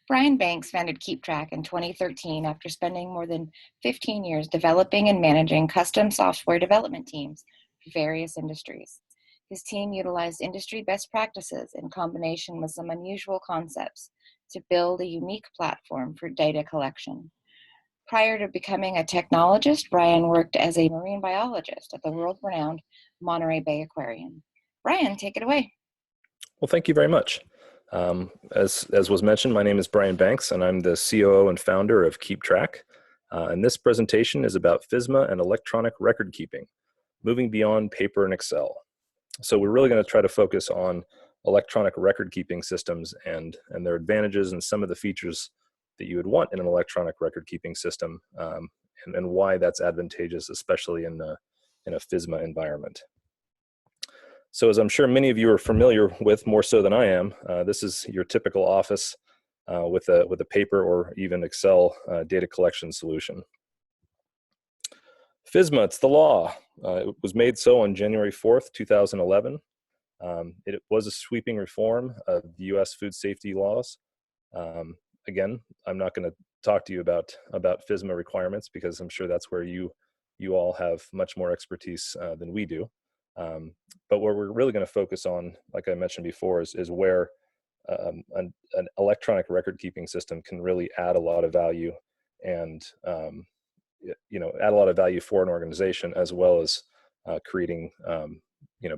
Bryan Banks founded Keep Track in 2013 after spending more than 15 years developing and managing custom software development teams for various industries. His team utilized industry best practices in combination with some unusual concepts to build a unique platform for data collection. Prior to becoming a technologist, Bryan worked as a marine biologist at the world-renowned Monterey Bay Aquarium. Bryan, take it away. Well, thank you very much. As was mentioned, my name is Bryan Banks, and I'm the COO and founder of Keep Track. And this presentation is about FSMA and electronic record keeping, moving beyond paper and Excel. So we're really going to try to focus on electronic record keeping systems and their advantages and some of the features that you would want in an electronic record keeping system, and why that's advantageous, especially in a FSMA environment. So as I'm sure many of you are familiar with, more so than I am, this is your typical office with a paper or even Excel data collection solution. FSMA, it's the law. It was made so on January 4th, 2011. It was a sweeping reform of the U.S. food safety laws. Again, I'm not going to talk to you about FSMA requirements because I'm sure that's where you all have much more expertise than we do. But what we're really going to focus on, like I mentioned before, is where an electronic record keeping system can really add a lot of value and add a lot of value for an organization, as well as creating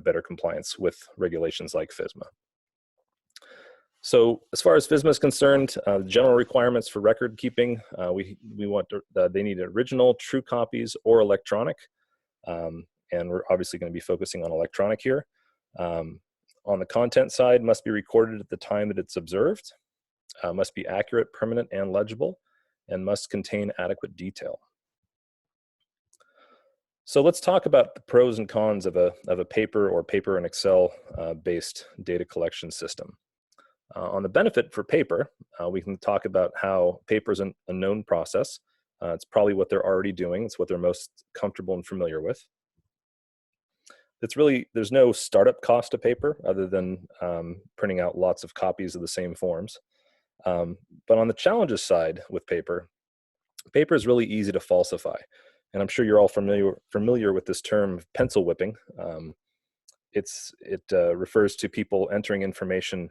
better compliance with regulations like FSMA. So as far as FSMA is concerned, general requirements for record keeping, we want they need original, true copies, or electronic. And we're obviously going to be focusing on electronic here. On the content side, must be recorded at the time that it's observed, must be accurate, permanent, and legible, and must contain adequate detail. So let's talk about the pros and cons of a paper or paper and Excel based data collection system. On the benefit for paper, we can talk about how paper is a known process. It's probably what they're already doing. It's what they're most comfortable and familiar with. There's no startup cost to paper other than printing out lots of copies of the same forms. But on the challenges side with paper is really easy to falsify. And I'm sure you're all familiar with this term pencil whipping. It refers to people entering information,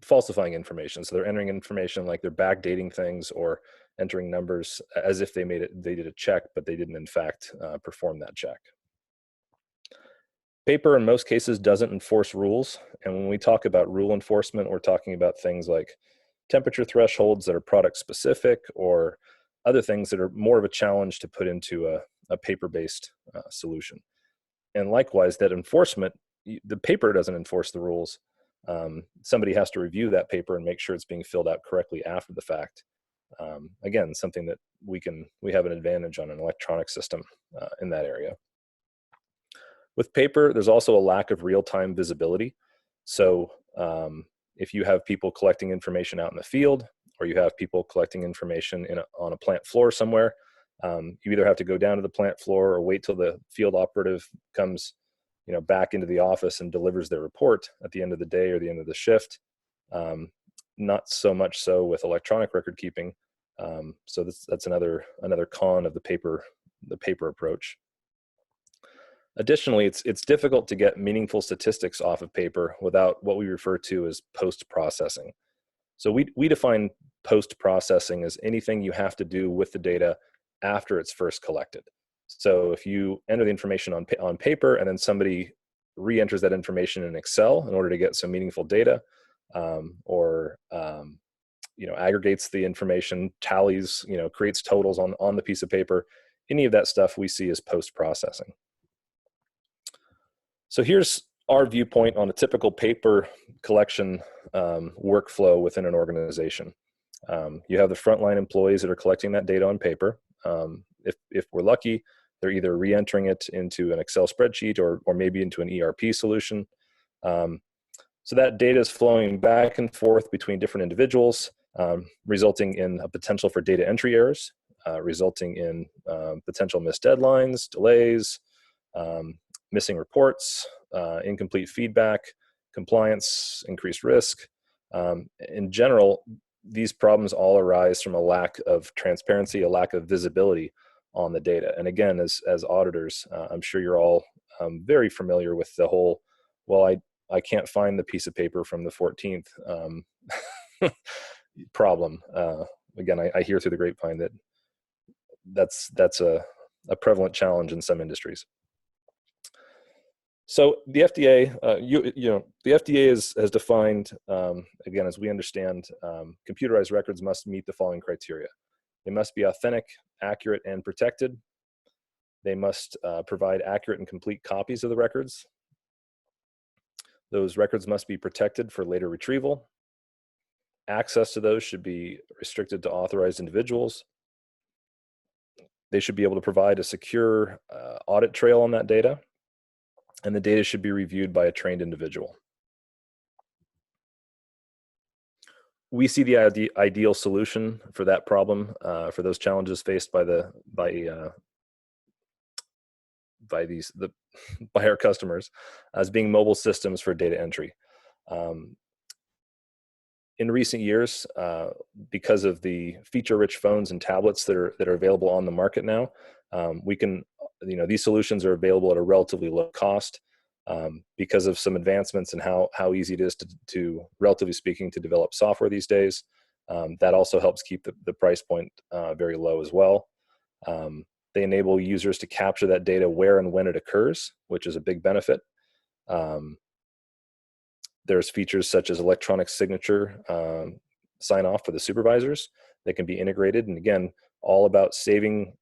falsifying information. So they're entering information like they're backdating things or entering numbers as if they did a check, but they didn't in fact perform that check. Paper in most cases doesn't enforce rules. And when we talk about rule enforcement, we're talking about things like temperature thresholds that are product specific or other things that are more of a challenge to put into a paper-based solution. And likewise, that enforcement, the paper doesn't enforce the rules. Somebody has to review that paper and make sure it's being filled out correctly after the fact. Again, something that we have an advantage on an electronic system in that area. With paper, there's also a lack of real-time visibility. So if you have people collecting information out in the field, or you have people collecting information on a plant floor somewhere, you either have to go down to the plant floor or wait till the field operative comes back into the office and delivers their report at the end of the day or the end of the shift. Not so much so with electronic record keeping. So that's another con of the paper approach. Additionally, it's difficult to get meaningful statistics off of paper without what we refer to as post-processing. So we define post-processing as anything you have to do with the data after it's first collected. So if you enter the information on paper and then somebody re-enters that information in Excel in order to get some meaningful data, or aggregates the information, tallies, creates totals on the piece of paper, any of that stuff we see as post-processing. So here's our viewpoint on a typical paper collection workflow within an organization. You have the frontline employees that are collecting that data on paper. If we're lucky, they're either re-entering it into an Excel spreadsheet or maybe into an ERP solution. So that data is flowing back and forth between different individuals, resulting in a potential for data entry errors, resulting in potential missed deadlines, delays, missing reports, incomplete feedback, compliance, increased risk. In general, these problems all arise from a lack of transparency, a lack of visibility on the data. And again, as auditors, I'm sure you're all very familiar with the whole, well, I can't find the piece of paper from the 14th problem. Again, I hear through the grapevine that that's a prevalent challenge in some industries. So the FDA, the FDA has defined, again, as we understand, computerized records must meet the following criteria. They must be authentic, accurate, and protected. They must provide accurate and complete copies of the records. Those records must be protected for later retrieval. Access to those should be restricted to authorized individuals. They should be able to provide a secure audit trail on that data, and the data should be reviewed by a trained individual. We see the ideal solution for that problem, for those challenges faced by our customers, as being mobile systems for data entry. In recent years, because of the feature-rich phones and tablets that are available on the market now, these solutions are available at a relatively low cost because of some advancements in how easy it is to, relatively speaking, to develop software these days. That also helps keep the price point very low as well. They enable users to capture that data where and when it occurs, which is a big benefit. There's features such as electronic signature sign-off for the supervisors that can be integrated, and again, all about saving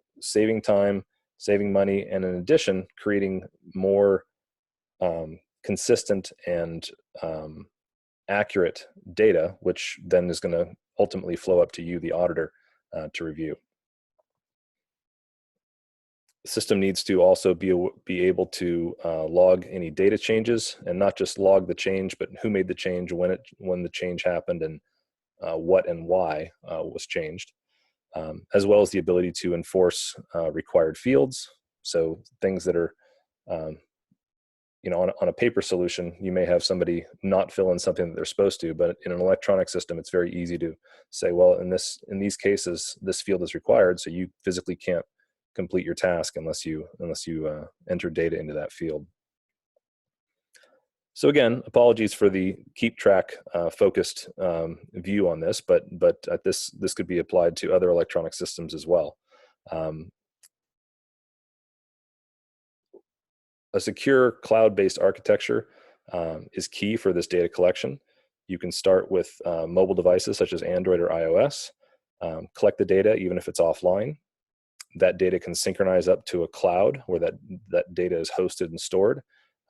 time, saving money, and in addition, creating more consistent and accurate data, which then is going to ultimately flow up to you, the auditor, to review. The system needs to also be able to log any data changes, and not just log the change, but who made the change, when the change happened, and what and why was changed, as well as the ability to enforce required fields. So things that are, on a paper solution, you may have somebody not fill in something that they're supposed to, but in an electronic system, it's very easy to say, well, in these cases, this field is required, so you physically can't complete your task unless you enter data into that field. So again, apologies for the keep track focused view on this, but this could be applied to other electronic systems as well. A secure cloud-based architecture is key for this data collection. You can start with mobile devices such as Android or iOS, collect the data even if it's offline. That data can synchronize up to a cloud where that data is hosted and stored.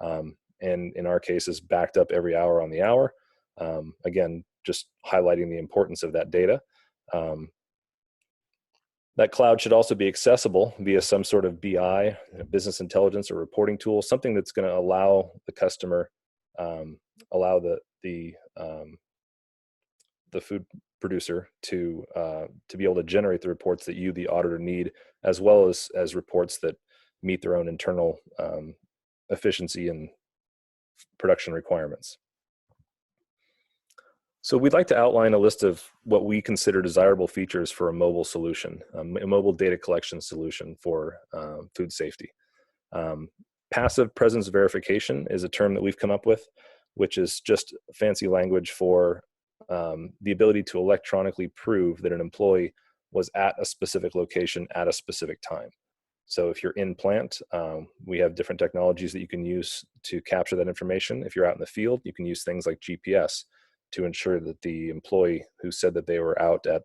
And in our case is backed up every hour on the hour. Again, just highlighting the importance of that data. That cloud should also be accessible via some sort of BI, business intelligence or reporting tool, something that's going to allow the customer, allow the food producer to be able to generate the reports that you, the auditor, need, as well as reports that meet their own internal efficiency and production requirements. So we'd like to outline a list of what we consider desirable features for a mobile solution, a mobile data collection solution for food safety. Passive presence verification is a term that we've come up with, which is just fancy language for the ability to electronically prove that an employee was at a specific location at a specific time. So if you're in plant, we have different technologies that you can use to capture that information. If you're out in the field, you can use things like GPS to ensure that the employee who said that they were out at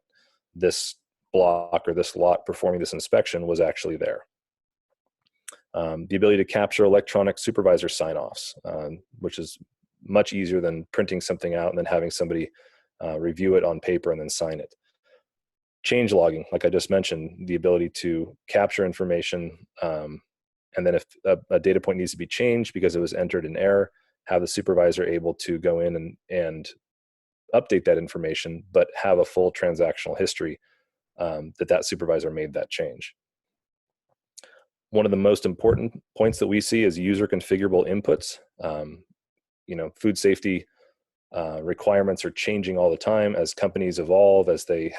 this block or this lot performing this inspection was actually there. The ability to capture electronic supervisor sign-offs, which is much easier than printing something out and then having somebody review it on paper and then sign it. Change logging, like I just mentioned, the ability to capture information, and then if a data point needs to be changed because it was entered in error, have the supervisor able to go in and update that information, but have a full transactional history that supervisor made that change. One of the most important points that we see is user configurable inputs. food safety requirements are changing all the time as companies evolve, as they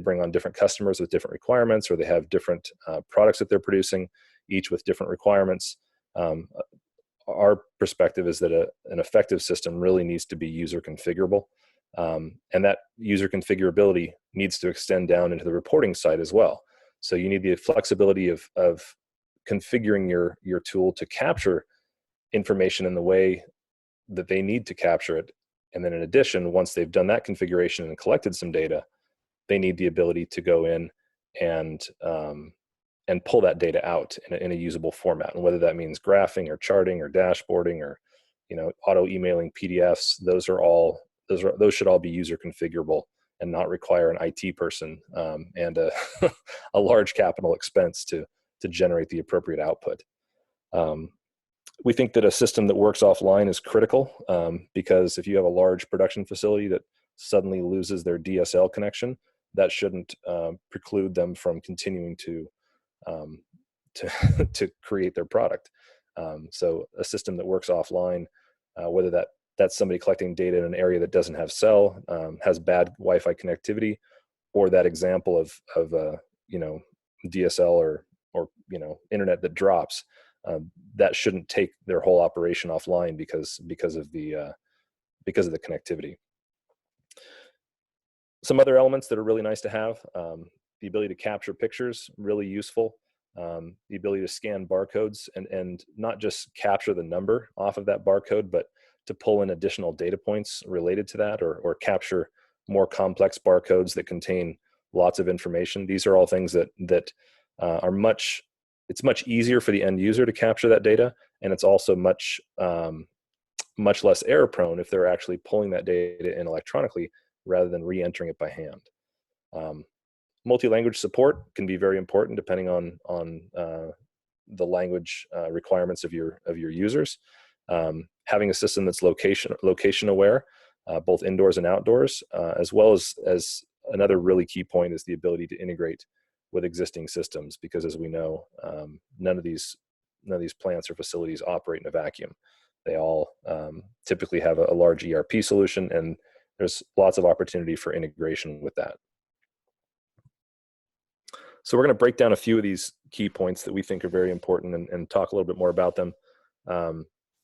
bring on different customers with different requirements, or they have different products that they're producing, each with different requirements. Our perspective is that an effective system really needs to be user configurable. And that user configurability needs to extend down into the reporting side as well. So you need the flexibility of configuring your tool to capture information in the way that they need to capture it. And then in addition, once they've done that configuration and collected some data, they need the ability to go in and pull that data out in a usable format. And whether that means graphing or charting or dashboarding or auto emailing PDFs, those should all be user configurable and not require an IT person and a, a large capital expense to generate the appropriate output. We think that a system that works offline is critical because if you have a large production facility that suddenly loses their DSL connection, that shouldn't preclude them from continuing to create their product. So a system that works offline, whether that's somebody collecting data in an area that doesn't have cell, has bad Wi-Fi connectivity, or that example of DSL or internet that drops, that shouldn't take their whole operation offline because of the connectivity. Some other elements that are really nice to have: the ability to capture pictures, really useful. The ability to scan barcodes and not just capture the number off of that barcode, but to pull in additional data points related to that, or capture more complex barcodes that contain lots of information. These are all things that are much easier for the end user to capture that data, and it's also much less error prone if they're actually pulling that data in electronically rather than re-entering it by hand. Multi-language support can be very important depending on the language requirements of your users. Having a system that's location aware, both indoors and outdoors, as well as another really key point is the ability to integrate with existing systems, because as we know, none of these plants or facilities operate in a vacuum. They all typically have a large ERP solution, and there's lots of opportunity for integration with that. So we're going to break down a few of these key points that we think are very important and talk a little bit more about them.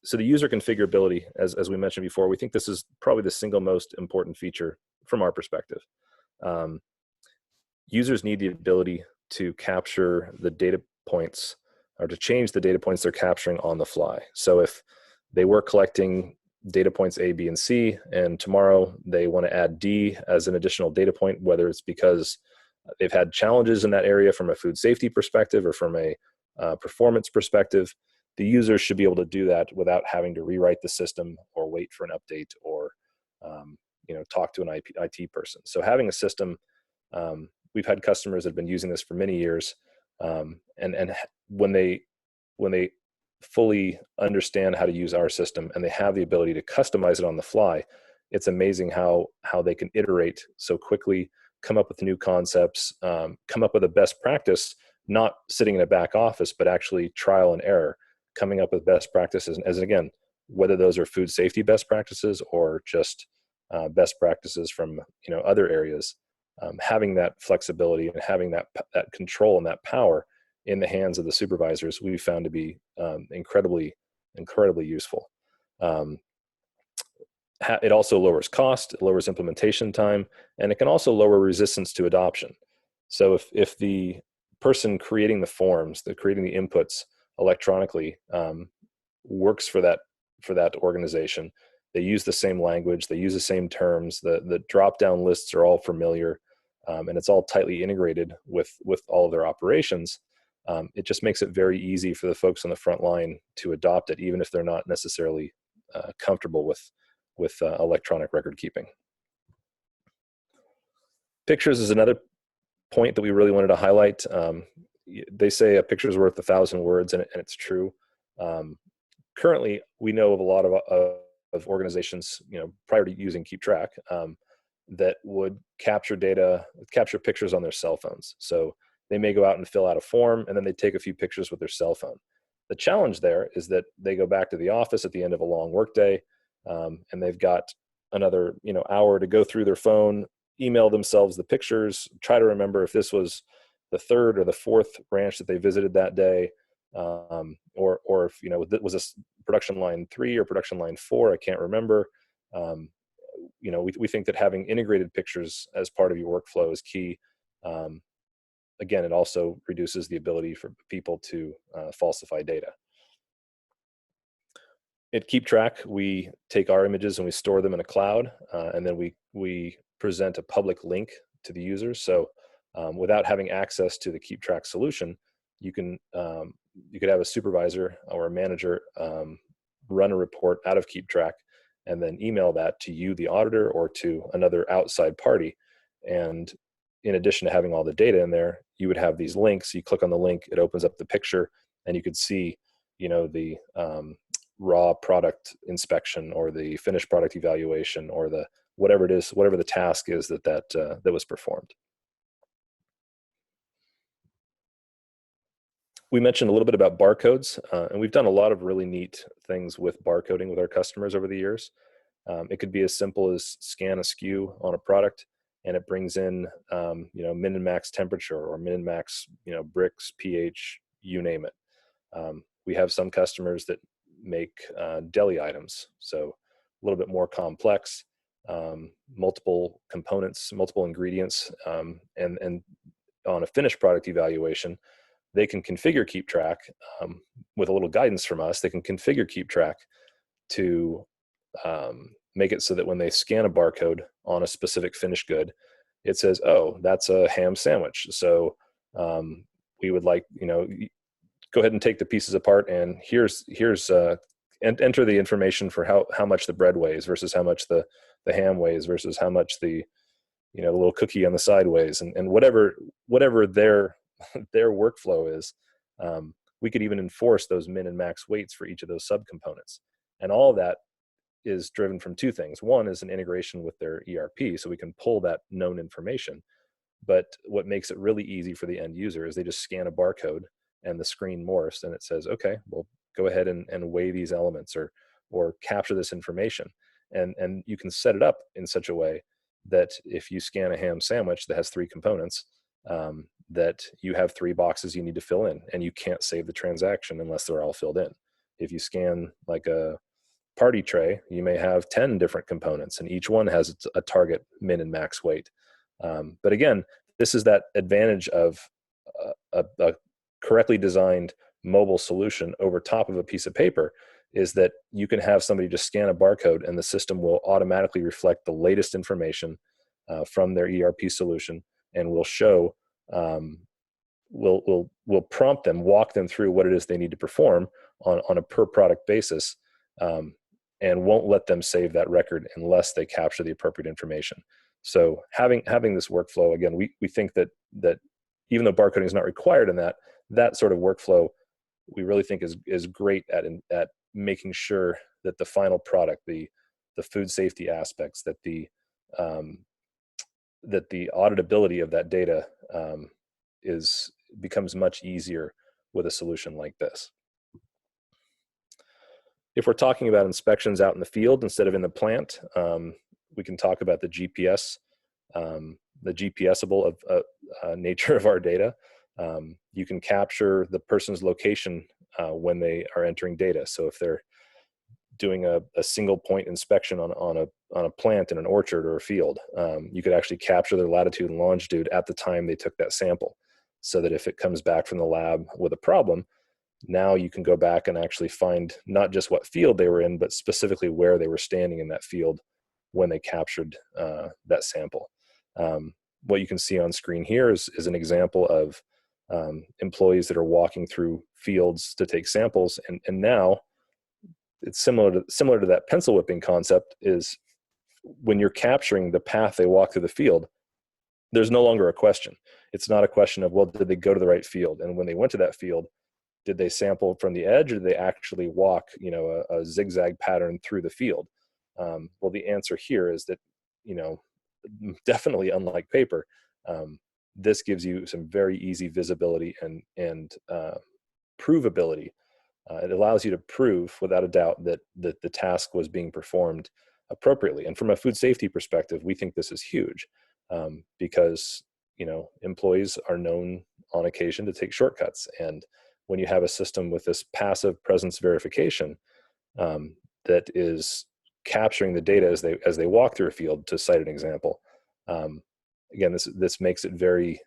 So the user configurability, as we mentioned before, we think this is probably the single most important feature from our perspective. Users need the ability to capture the data points, or to change the data points they're capturing on the fly. So if they were collecting data points A, B, and C, and tomorrow they want to add D as an additional data point, whether it's because they've had challenges in that area from a food safety perspective or from a performance perspective, the users should be able to do that without having to rewrite the system or wait for an update or talk to an IT person. So having a system, we've had customers that have been using this for many years, and when they fully understand how to use our system and they have the ability to customize it on the fly, it's amazing how they can iterate so quickly, come up with new concepts, come up with a best practice, not sitting in a back office, but actually trial and error, coming up with best practices. As again, whether those are food safety best practices or just best practices from other areas, having that flexibility and having that control and that power in the hands of the supervisors, we've found to be incredibly useful. It also lowers cost, it lowers implementation time, and it can also lower resistance to adoption. So if the person creating the forms, creating the inputs electronically, works for that organization, they use the same language, they use the same terms, the drop-down lists are all familiar, and it's all tightly integrated with all of their operations. It just makes it very easy for the folks on the front line to adopt it, even if they're not necessarily comfortable with electronic record keeping. Pictures is another point that we really wanted to highlight. They say a picture is worth 1,000 words, and it's true. Currently, we know of a lot of organizations, prior to using Keep Track, that would capture pictures on their cell phones. So they may go out and fill out a form, and then they take a few pictures with their cell phone. The challenge there is that they go back to the office at the end of a long workday, and they've got another hour to go through their phone, email themselves the pictures, try to remember if this was the third or the fourth ranch that they visited that day, or if was this production line 3 or production line 4, I can't remember. We think that having integrated pictures as part of your workflow is key. Again, it also reduces the ability for people to falsify data. At Keep Track, we take our images and we store them in a cloud, and then we present a public link to the users. So without having access to the Keep Track solution, you could have a supervisor or a manager run a report out of Keep Track and then email that to you, the auditor, or to another outside party. And in addition to having all the data in there, you would have these links. You click on the link, it opens up the picture, and you could see, the raw product inspection or the finished product evaluation or the whatever it is, whatever the task is that was performed. We mentioned a little bit about barcodes, and we've done a lot of really neat things with barcoding with our customers over the years. It could be as simple as scan a SKU on a product, and it brings in, min and max temperature or min and max, bricks, pH, you name it. We have some customers that make deli items, so a little bit more complex, multiple components, multiple ingredients, and on a finished product evaluation, they can configure Keep Track with a little guidance from us. They can configure Keep Track to make it so that when they scan a barcode on a specific finished good, it says, "Oh, that's a ham sandwich. So we would like, go ahead and take the pieces apart, and here's enter the information for how much the bread weighs versus how much the ham weighs versus how much the the little cookie on the side weighs, and whatever their workflow is, we could even enforce those min and max weights for each of those subcomponents. And all of that is driven from two things. One is an integration with their ERP, so we can pull that known information. But what makes it really easy for the end user is they just scan a barcode and the screen morphs and it says, okay, well, go ahead and weigh these elements or capture this information. And you can set it up in such a way that if you scan a ham sandwich that has 3 components, that you have 3 boxes you need to fill in, and you can't save the transaction unless they're all filled in. If you scan like a party tray, you may have 10 different components, and each one has a target min and max weight. But again, this is that advantage of a correctly designed mobile solution over top of a piece of paper, is that you can have somebody just scan a barcode and the system will automatically reflect the latest information from their ERP solution, and will show, will prompt them, walk them through what it is they need to perform on a per product basis, and won't let them save that record unless they capture the appropriate information. So having this workflow, again, we think that even though barcoding is not required in that sort of workflow, we really think is great at making sure that the final product, the food safety aspects, that the auditability of that data becomes much easier with a solution like this. If we're talking about inspections out in the field instead of in the plant, we can talk about the GPS, the GPSable nature of our data. You can capture the person's location when they are entering data. So if they're doing a single point inspection on a plant in an orchard or a field, you could actually capture their latitude and longitude at the time they took that sample, so that if it comes back from the lab with a problem, now you can go back and actually find not just what field they were in, but specifically where they were standing in that field when they captured that sample. What you can see on screen here is an example of employees that are walking through fields to take samples, and now it's similar to that pencil whipping concept. Is when you're capturing the path they walk through the field, there's no longer a question. It's not a question of, well, did they go to the right field? And when they went to that field, did they sample from the edge, or did they actually walk, a zigzag pattern through the field? Well, the answer here is that, definitely unlike paper, this gives you some very easy visibility and provability It allows you to prove without a doubt that the task was being performed appropriately. And from a food safety perspective, we think this is huge, because employees are known on occasion to take shortcuts. And when you have a system with this passive presence verification, that is capturing the data as they walk through a field, to cite an example, again, this makes it very,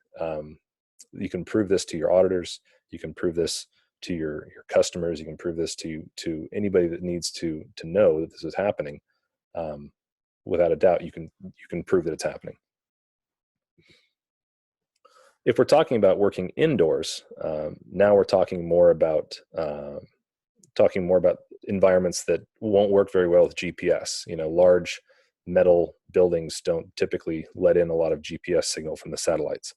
you can prove this to your auditors, you can prove this to your customers, you can prove this to anybody that needs to know that this is happening. Without a doubt, you can prove that it's happening. If we're talking about working indoors, now we're talking more about environments that won't work very well with GPS. Large metal buildings don't typically let in a lot of GPS signal from the satellites.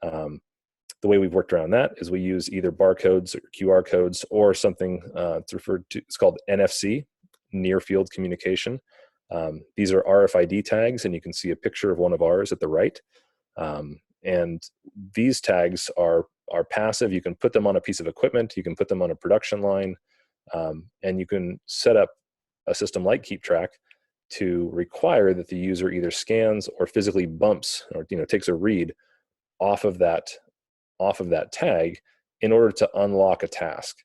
The way we've worked around that is we use either barcodes or QR codes, or something it's called NFC, near field communication. These are RFID tags, and you can see a picture of one of ours at the right. And these tags are passive. You can put them on a piece of equipment, you can put them on a production line, and you can set up a system like KeepTrack to require that the user either scans or physically bumps, or takes a read off of that tag in order to unlock a task.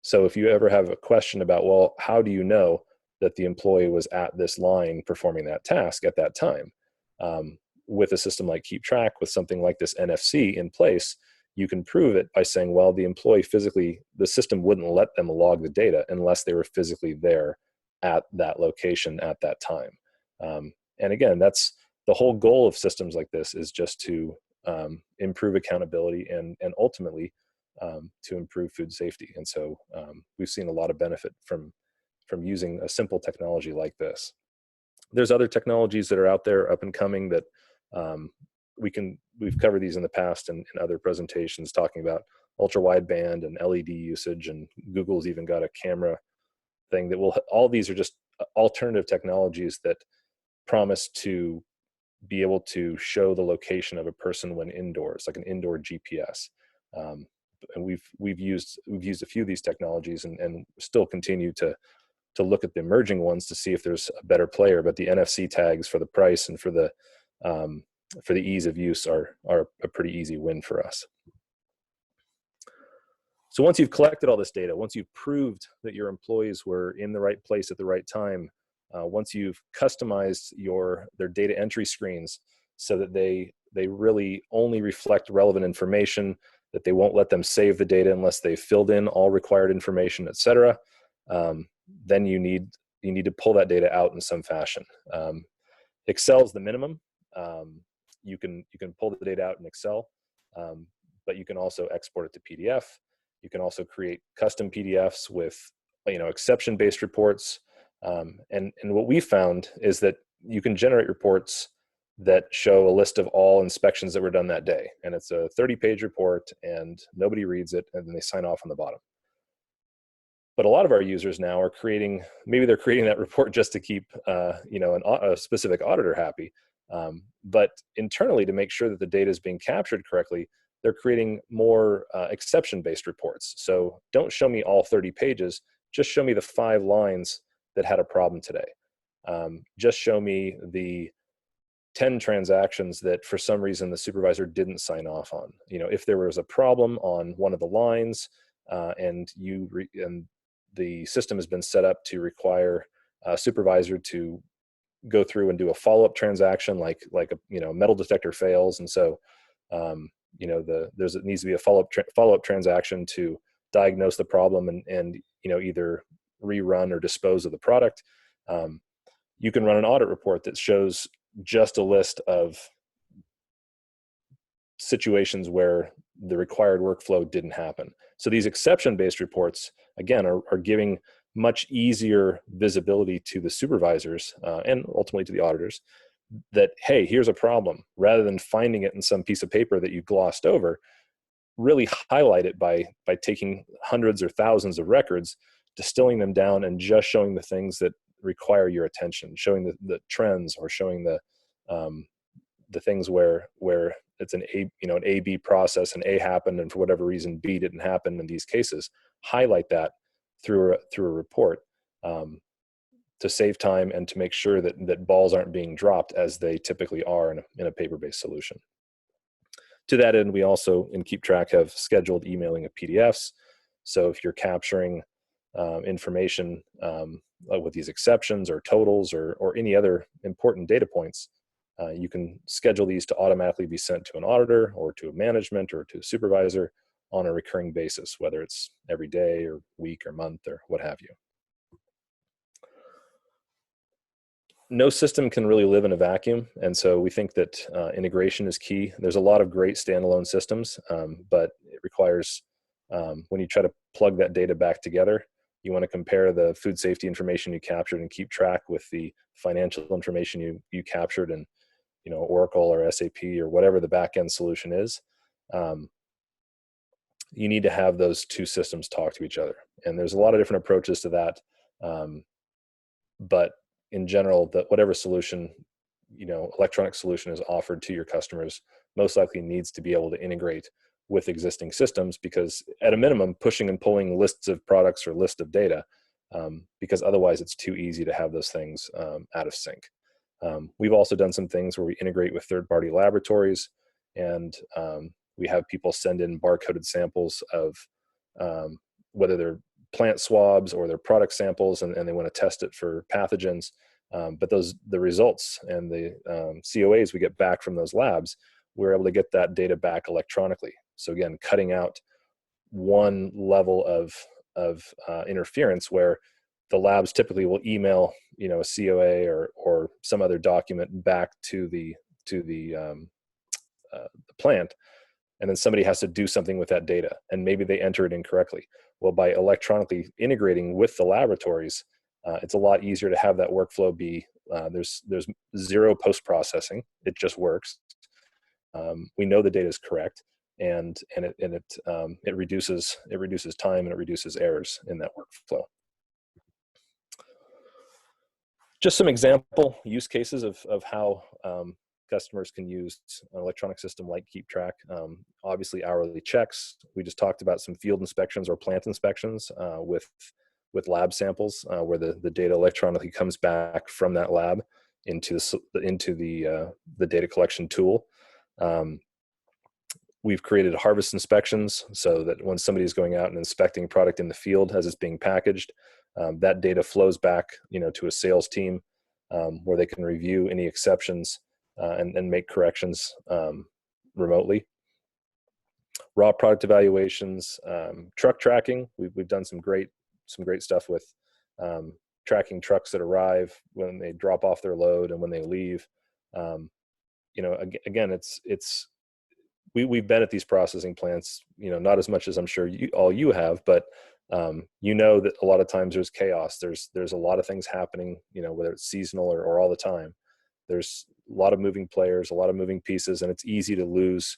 So if you ever have a question about, well, how do you know that the employee was at this line performing that task at that time? With a system like KeepTrack, with something like this NFC in place, you can prove it by saying, well, the employee the system wouldn't let them log the data unless they were physically there at that location at that time. And again, that's the whole goal of systems like this, is just to improve accountability and ultimately to improve food safety. And so we've seen a lot of benefit from using a simple technology like this. There's other technologies that are out there up and coming that we've covered these in the past in other presentations, talking about ultra wideband and LED usage, and Google's even got a camera thing that all these are just alternative technologies that promise to be able to show the location of a person when indoors, like an indoor GPS. And we've used a few of these technologies, and still continue to look at the emerging ones to see if there's a better player. But the NFC tags, for the price and for the ease of use, are a pretty easy win for us. So once you've collected all this data, once you've proved that your employees were in the right place at the right time, once you've customized their data entry screens so that they really only reflect relevant information, that they won't let them save the data unless they've filled in all required information, et cetera, then you need to pull that data out in some fashion. Excel's the minimum. You can pull the data out in Excel, but you can also export it to PDF. You can also create custom PDFs with exception-based reports. And what we found is that you can generate reports that show a list of all inspections that were done that day. And it's a 30-page report, and nobody reads it, and then they sign off on the bottom. But a lot of our users now are maybe they're creating that report just to keep a specific auditor happy. But internally, to make sure that the data is being captured correctly, they're creating more exception-based reports. So don't show me all 30 pages, just show me the 5 lines that had a problem today. Just show me the 10 transactions that for some reason the supervisor didn't sign off on. If there was a problem on one of the lines, and the system has been set up to require a supervisor to go through and do a follow-up transaction, like a metal detector fails, and so it needs to be a follow-up transaction to diagnose the problem and either rerun or dispose of the product. You can run an audit report that shows just a list of situations where the required workflow didn't happen. So these exception-based reports, again, are giving much easier visibility to the supervisors and ultimately to the auditors that, hey, here's a problem. Rather than finding it in some piece of paper that you glossed over, really highlight it by taking hundreds or thousands of records, distilling them down, and just showing the things that require your attention, showing the trends, or showing the the things where it's an an A/B process, and A happened, and for whatever reason B didn't happen in these cases, highlight that through a report, to save time and to make sure that balls aren't being dropped as they typically are in a paper-based solution. To that end, we also in Keep Track have scheduled emailing of PDFs. So if you're capturing information with these exceptions or totals or any other important data points, you can schedule these to automatically be sent to an auditor or to a management or to a supervisor on a recurring basis, whether it's every day or week or month or what have you. No system can really live in a vacuum, and so we think that integration is key. There's a lot of great standalone systems, but it requires, when you try to plug that data back together, you want to compare the food safety information you captured and Keep Track with the financial information you captured in Oracle or SAP or whatever the back-end solution is. You need to have those two systems talk to each other, and there's a lot of different approaches to that, but in general, whatever solution, electronic solution is offered to your customers, most likely needs to be able to integrate with existing systems, because at a minimum, pushing and pulling lists of products or list of data, because otherwise it's too easy to have those things out of sync. We've also done some things where we integrate with third-party laboratories, and we have people send in barcoded samples of whether they're plant swabs or their product samples, and they want to test it for pathogens. But the results and the COAs we get back from those labs, we're able to get that data back electronically. So again, cutting out one level of interference where the labs typically will email a COA or some other document back to the plant, and then somebody has to do something with that data, and maybe they enter it incorrectly. Well, by electronically integrating with the laboratories, it's a lot easier to have that workflow be, there's zero post-processing. It just works. We know the data is correct, and it reduces time, and it reduces errors in that workflow. Just some example use cases of how customers can use an electronic system like Keep Track. Obviously, hourly checks. We just talked about some field inspections or plant inspections with lab samples, where the data electronically comes back from that lab into the data collection tool. We've created harvest inspections so that when somebody is going out and inspecting product in the field as it's being packaged, that data flows back, to a sales team, where they can review any exceptions and make corrections remotely. Raw product evaluations, truck tracking. We've done some great stuff with tracking trucks that arrive, when they drop off their load, and when they leave. Again, we've been at these processing plants, not as much as I'm sure you have, but that a lot of times there's chaos. There's a lot of things happening, whether it's seasonal or all the time. There's a lot of moving players, a lot of moving pieces, and it's easy to lose.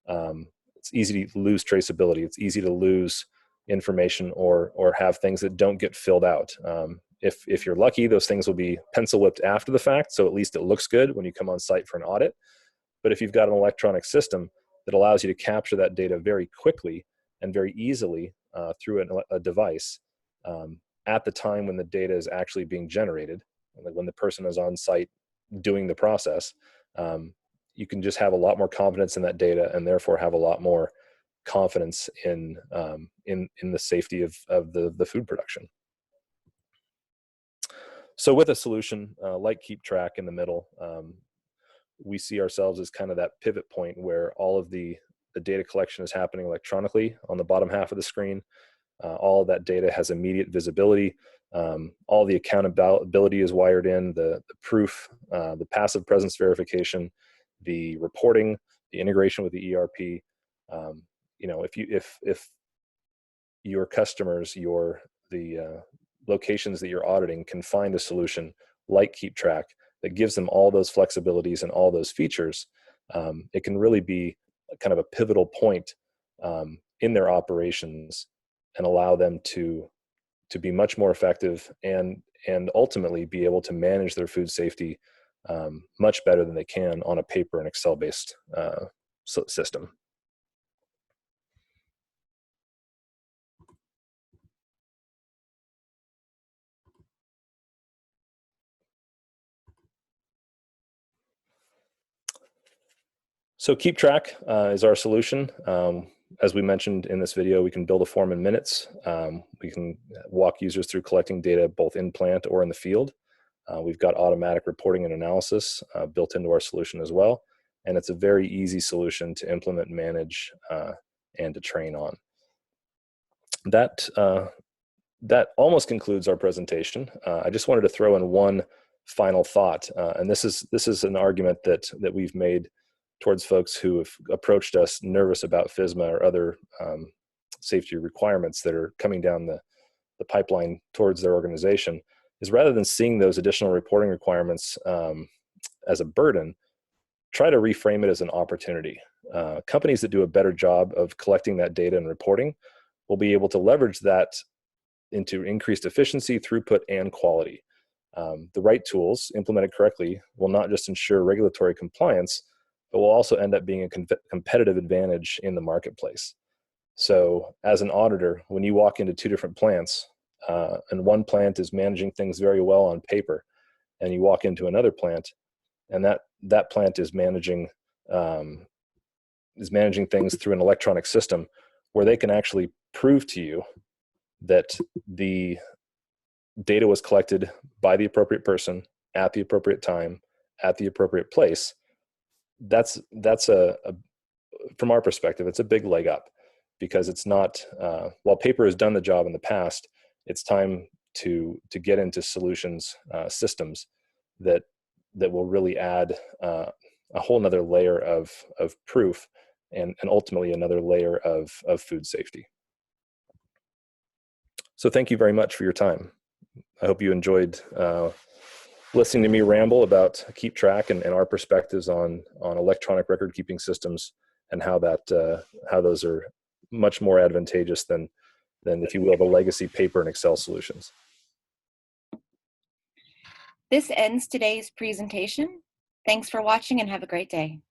It's easy to lose traceability. It's easy to lose information or have things that don't get filled out. If you're lucky, those things will be pencil whipped after the fact, so at least it looks good when you come on site for an audit. But if you've got an electronic system that allows you to capture that data very quickly and very easily through a device at the time when the data is actually being generated, when the person is on site doing the process, you can just have a lot more confidence in that data, and therefore have a lot more confidence in the safety of the food production. So with a solution like Keep Track in the middle, we see ourselves as kind of that pivot point where all of the data collection is happening electronically on the bottom half of the screen. All of that data has immediate visibility. All the accountability is wired in, the proof, the passive presence verification, the reporting, the integration with the ERP. If your customers, the locations that you're auditing can find a solution like Keep Track that gives them all those flexibilities and all those features, it can really be kind of a pivotal point in their operations and allow them to be much more effective and ultimately be able to manage their food safety much better than they can on a paper and Excel-based system. So Keep Track is our solution. As we mentioned in this video, we can build a form in minutes. We can walk users through collecting data both in plant or in the field. We've got automatic reporting and analysis built into our solution as well. And it's a very easy solution to implement, manage, and to train on. That almost concludes our presentation. I just wanted to throw in one final thought, and this is an argument that we've made towards folks who have approached us nervous about FSMA or other safety requirements that are coming down the pipeline towards their organization, is rather than seeing those additional reporting requirements as a burden, try to reframe it as an opportunity. Companies that do a better job of collecting that data and reporting will be able to leverage that into increased efficiency, throughput, and quality. The right tools, implemented correctly, will not just ensure regulatory compliance, but will also end up being a competitive advantage in the marketplace. So as an auditor, when you walk into two different plants, and one plant is managing things very well on paper, and you walk into another plant, and that plant is managing things through an electronic system where they can actually prove to you that the data was collected by the appropriate person at the appropriate time at the appropriate place. That's from our perspective, it's a big leg up, because it's not, while paper has done the job in the past, it's time to get into solutions, systems that will really add a whole nother layer of proof and ultimately another layer of food safety. So thank you very much for your time. I hope you enjoyed listening to me ramble about Keep Track and our perspectives on electronic record keeping systems, and how those are much more advantageous than, if you will, the legacy paper and Excel solutions. This ends today's presentation. Thanks for watching and have a great day.